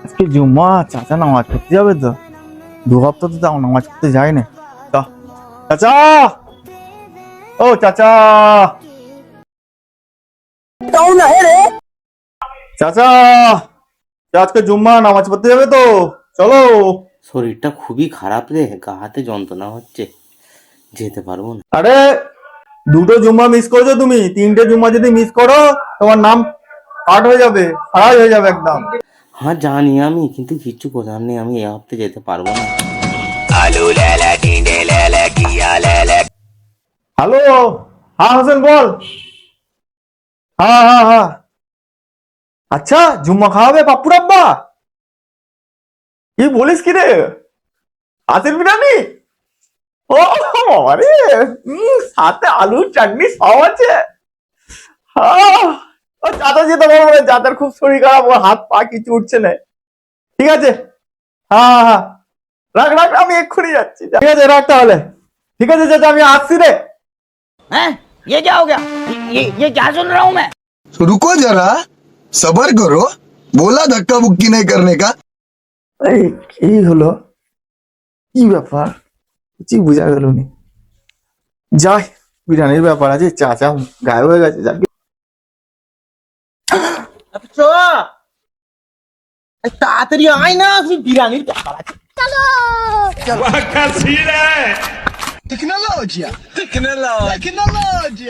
আজকে জুম্মা, চাচা নামাজ পড়তে যাবে তো। 2 হপ্তাহ তো তাও নামাজ পড়তে যায় না। চাচা, ও চাচা, চাচা, আজকে জুম্মা, নামাজ পড়তে যাবে তো, চলো। শরীরটা খুবই খারাপ রে, গা হাতে যন্ত্রণা হচ্ছে, যেতে পারবো না। আরে 2টো জুম্মা মিস করেছো তুমি, 3টে জুম্মা যদি মিস করো তোমার নাম কাট হয়ে যাবে, খারাপ হয়ে যাবে একদম। হ্যাঁ জানি আমি, কিন্তু কিচ্ছু করার নেই, আমি এ হপ্তে যেতে পারবো না। হ্যালো, হ্যাঁ হোসেন বল। হ্যাঁ হ্যাঁ হ্যাঁ, আচ্ছা জুম্মা খাওয়াবে পাপ্পুর আব্বা? কি বলিস কি রে, হাতের বিরিয়ানি? ও আরে, সাথে আলুর চাটনি সব আছে। ও চাচা যেতে পারবো না, চাচার খুব শরীর খারাপ, ওর হাত পা কিছু উঠছে না। ঠিক আছে, হ্যাঁ হ্যাঁ হ্যাঁ, রাখ রাখ, আমি এক্ষুনি যাচ্ছি। ঠিক আছে রাখ তাহলে। ঠিক আছে চাচা, আমি আসছি রে। हैं? ये क्या हो गया? ये क्या सुन रहा हूँ मैं? तो रुको जरा, सबर करो। बोला धक्का मुक्की नहीं करने का। এই কি হলো, কি ব্যাপার, কিছুই বোঝা গেল নি। যাই, বিরিয়ানির ব্যাপার আছে, চাচা গায়েব হয়ে গেছে। যাকে तातरी आए ना, बिरयानी ब्यापार আছে। Technology technology